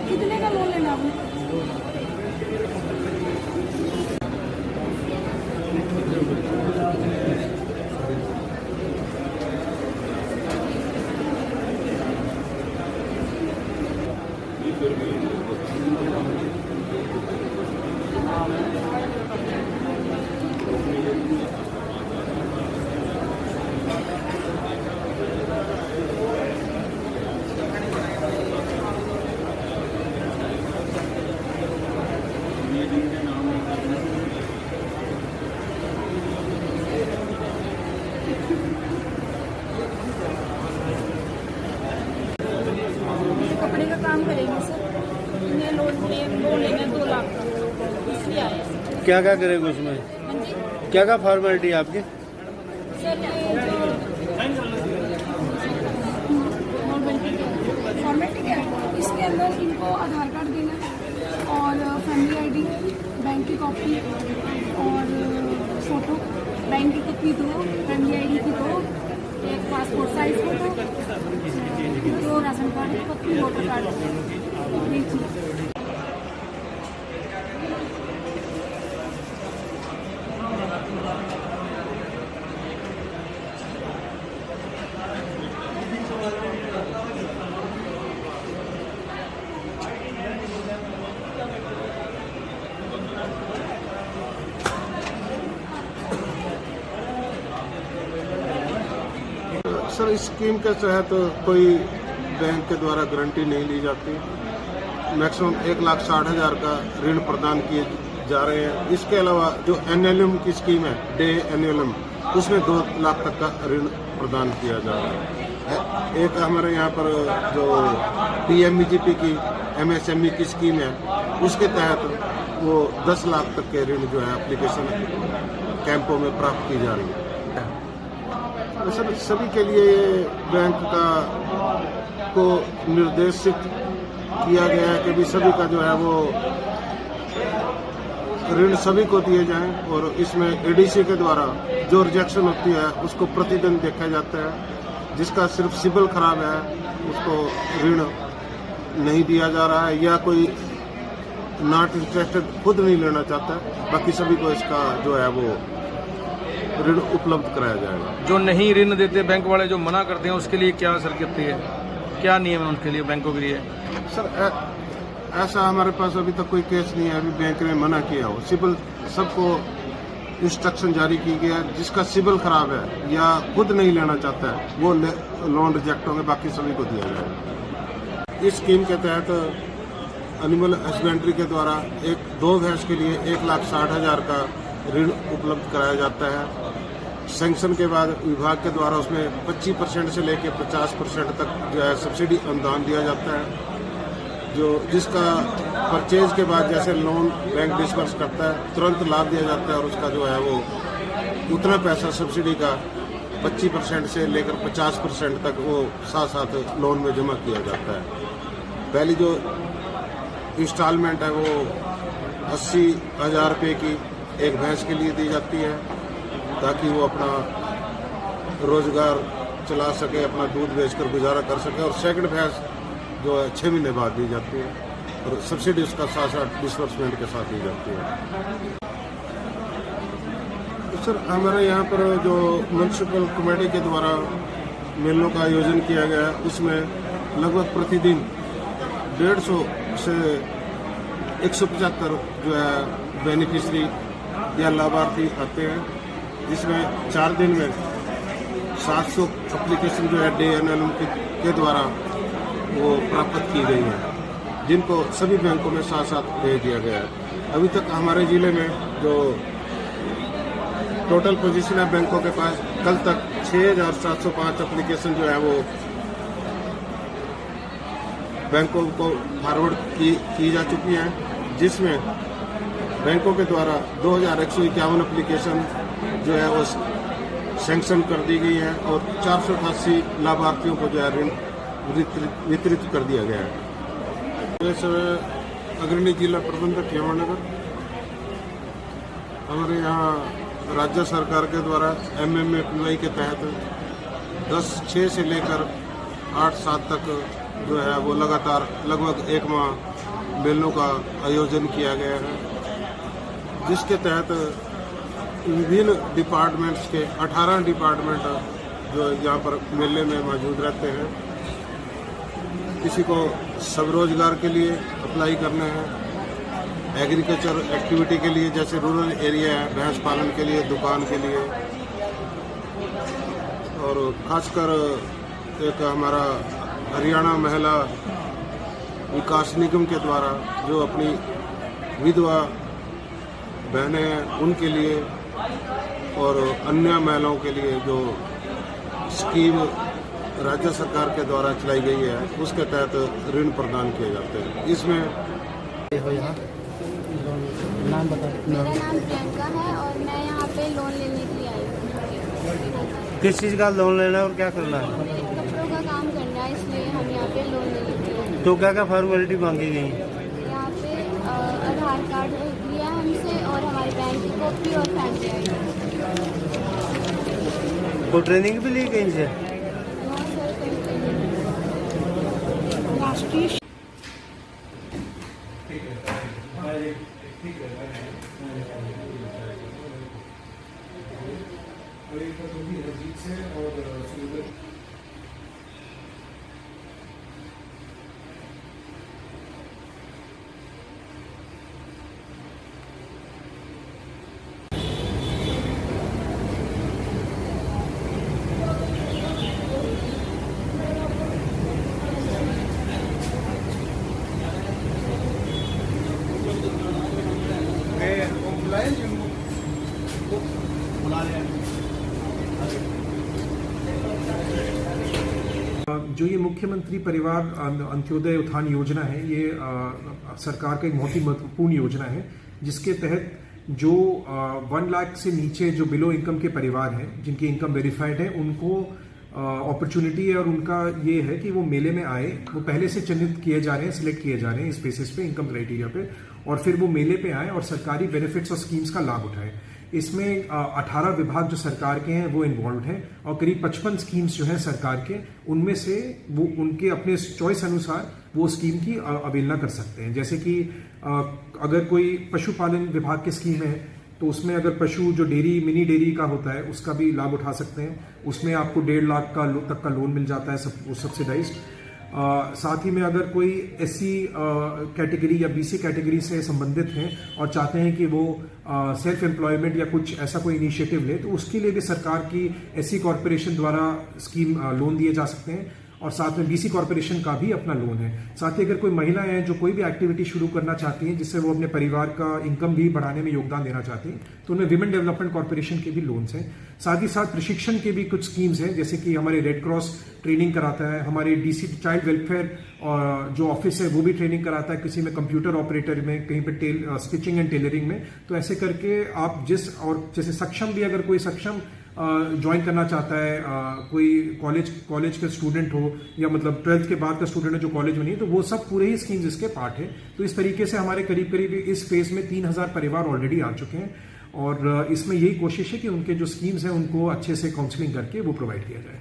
कितने का लोन लेना आपने? कपड़े का काम करेंगे सर। इन्हें लोन लेना 2 लाख का, इसलिए आए सर। क्या क्या करेंगे उसमें? हाँ जी क्या क्या फॉर्मेलिटी है आपकी? सर, फॉर्मेलिटी क्या है? इसके अंदर इनको आधार कार्ड देना है और फैमिली आईडी, बैंक की कॉपी और फोटो, बैंक की कॉपी 2, फैमिली आईडी की 2, एक passport size photo, 2 ration card की कॉपी, वोटर कार्ड, ये चीज़। सर, इस स्कीम के तहत कोई बैंक के द्वारा गारंटी नहीं ली जाती। मैक्सिमम 1,60,000 का ऋण प्रदान किए जा रहे हैं। इसके अलावा जो एनएलएम की स्कीम है, डे एनएलएम, उसमें 2 लाख तक का ऋण प्रदान किया जा रहा है। एक हमारे यहाँ पर जो पीएमईजीपी की एमएसएमई की स्कीम है, उसके तहत वो 10 लाख तक के ऋण जो है एप्लीकेशन कैंपों में प्राप्त की जा रही है। तो सर, सभी के लिए बैंक को निर्देशित किया गया है कि भी सभी का जो है वो ऋण सभी को दिए जाएं, और इसमें एडीसी के द्वारा जो रिजेक्शन होती है उसको प्रतिदिन देखा जाता है। जिसका सिर्फ सिबिल खराब है उसको ऋण नहीं दिया जा रहा है, या कोई नॉट इंटरेस्टेड खुद नहीं लेना चाहता, बाकी सभी को इसका जो है वो ऋण उपलब्ध कराया जाएगा। जो नहीं ऋण देते बैंक वाले, जो मना करते हैं, उसके लिए क्या सरकती है, क्या नियम है उनके लिए, बैंकों के लिए? सर, ऐसा हमारे पास अभी तक कोई केस नहीं है अभी बैंक ने मना किया हो। सिबिल सबको इंस्ट्रक्शन जारी की गया है, जिसका सिबिल खराब है या खुद नहीं लेना चाहता है वो लोन रिजेक्ट होंगे, बाकी सभी को दिया जाएगा। इस स्कीम के तहत एनिमल हस्बेंड्री के द्वारा 2 भैंस के लिए 1,60,000 का ऋण उपलब्ध कराया जाता है। सैंक्शन के बाद विभाग के द्वारा उसमें 25% से लेकर 50% तक जो है सब्सिडी अनुदान दिया जाता है, जो जिसका परचेज के बाद जैसे लोन बैंक डिसबर्स करता है तुरंत लाभ दिया जाता है, और उसका जो है वो उतना पैसा सब्सिडी का 25% से लेकर 50% तक वो साथ साथ लोन में जमा किया जाता है। पहली जो इंस्टॉलमेंट है वो 80,000 रुपये की एक भैंस के लिए दी जाती है, ताकि वो अपना रोजगार चला सके, अपना दूध बेचकर गुजारा कर सके। और सेकंड भैंस जो है 6 महीने बाद दी जाती है, और सब्सिडी उसका साथ साथ डिस्बर्समेंट के साथ दी जाती है। तो सर, हमारे यहाँ पर जो म्यूनसिपल कमेटी के द्वारा मेलों का आयोजन किया गया है, उसमें लगभग प्रतिदिन 150 से 175 जो है बेनिफिशरी या लाभार्थी आते हैं, जिसमें 4 दिन में 700 एप्लीकेशन जो है डे एनएलएम के द्वारा वो प्राप्त की गई है, जिनको सभी बैंकों में साथ साथ भेज दिया गया है। अभी तक हमारे जिले में जो टोटल पोजीशन है बैंकों के पास, कल तक 6,705 एप्लीकेशन जो है वो बैंकों को फॉरवर्ड की जा चुकी हैं, जिसमें बैंकों के द्वारा 2,151 एप्लीकेशन जो है वो सैंक्शन कर दी गई है, और 488 लाभार्थियों को जो है ऋण वितरित कर दिया गया है। इस समय अग्रणी जिला प्रबंधक यमुनानगर। हमारे यहाँ राज्य सरकार के द्वारा MMAPY के तहत 10/6 से लेकर 8/7 तक जो है वो लगातार लगभग 1 माह मेलों का आयोजन किया गया है, जिसके तहत विभिन्न डिपार्टमेंट्स के 18 डिपार्टमेंट जो यहाँ पर मेले में मौजूद रहते हैं। किसी को स्वरोजगार के लिए अप्लाई करना है, एग्रीकल्चर एक्टिविटी के लिए जैसे रूरल एरिया है, भैंस पालन के लिए, दुकान के लिए, और खासकर एक हमारा हरियाणा महिला विकास निगम के द्वारा जो अपनी विधवा बहनें हैं उनके लिए और अन्य महिलाओं के लिए जो स्कीम राज्य सरकार के द्वारा चलाई गई है उसके तहत ऋण प्रदान किए जाते हैं। इसमें नाम बता। मेरा नाम प्रियंका है और मैं यहाँ पे लोन लेने के लिए आई हूँ। किस चीज़ का लोन लेना है और क्या करना है? कपड़ों का काम करना है, इसलिए हम यहाँ पे लोन लेने के लिए आए हैं। तो क्या क्या फॉर्मेलिटी मांगी गई? यहाँ पे आधार कार्ड लिया हमसे और हमारी बैंक की कॉपी और फैमिली आई। तो ट्रेनिंग भी ली कहीं से? राष्ट्रीय जो ये मुख्यमंत्री परिवार अंत्योदय उत्थान योजना है, ये सरकार का एक बहुत ही महत्वपूर्ण योजना है, जिसके तहत जो 1 लाख से नीचे जो बिलो इनकम के परिवार हैं, जिनकी इनकम वेरीफाइड है, उनको अपॉर्चुनिटी है और उनका ये है कि वो मेले में आए। वो पहले से चिन्हित किए जा रहे हैं, सिलेक्ट किए जा रहे हैं इस बेसिस पे, इनकम क्राइटेरिया पे, और फिर वो मेले पे आए और सरकारी बेनिफिट्स और स्कीम्स का लाभ उठाएं। इसमें 18 विभाग जो सरकार के हैं वो इन्वॉल्व हैं और करीब 55 स्कीम्स जो हैं सरकार के, उनमें से वो उनके अपने चॉइस अनुसार वो स्कीम की अवहेलना कर सकते हैं। जैसे कि अगर कोई पशुपालन विभाग की स्कीम है तो उसमें अगर पशु जो डेयरी, मिनी डेयरी का होता है, उसका भी लाभ उठा सकते हैं। उसमें आपको 1.5 लाख तक का लोन मिल जाता है, वो सब्सिडाइज्ड। साथ ही में अगर कोई SC कैटेगरी या BC कैटेगरी से संबंधित हैं और चाहते हैं कि वो सेल्फ एम्प्लॉयमेंट या कुछ ऐसा कोई इनिशिएटिव ले, तो उसके लिए भी सरकार की SC कॉरपोरेशन द्वारा स्कीम लोन दिए जा सकते हैं और साथ में BC कॉरपोरेशन का भी अपना लोन है। साथ ही अगर कोई महिलाएं हैं जो कोई भी एक्टिविटी शुरू करना चाहती हैं जिससे वो अपने परिवार का इनकम भी बढ़ाने में योगदान देना चाहती हैं, तो उनमें विमेन डेवलपमेंट कॉरपोरेशन के भी लोन्स हैं। साथ ही साथ प्रशिक्षण के भी कुछ स्कीम्स हैं, जैसे कि हमारे रेड क्रॉस ट्रेनिंग कराता है, हमारे DC चाइल्ड वेलफेयर जो ऑफिस है वो भी ट्रेनिंग कराता है, किसी में कंप्यूटर ऑपरेटर में, कहीं पे स्टिचिंग एंड टेलरिंग में। तो ऐसे करके आप जैसे सक्षम भी, अगर कोई सक्षम ज्वाइन करना चाहता है, कोई कॉलेज का स्टूडेंट हो या मतलब 12th के बाद का स्टूडेंट है जो कॉलेज में नहीं है, तो वो सब पूरे ही स्कीम्स इसके पार्ट है। तो इस तरीके से हमारे करीब इस फेज में 3000 परिवार ऑलरेडी आ चुके हैं और इसमें यही कोशिश है कि उनके जो स्कीम्स हैं उनको अच्छे से काउंसलिंग करके वो प्रोवाइड किया जाए।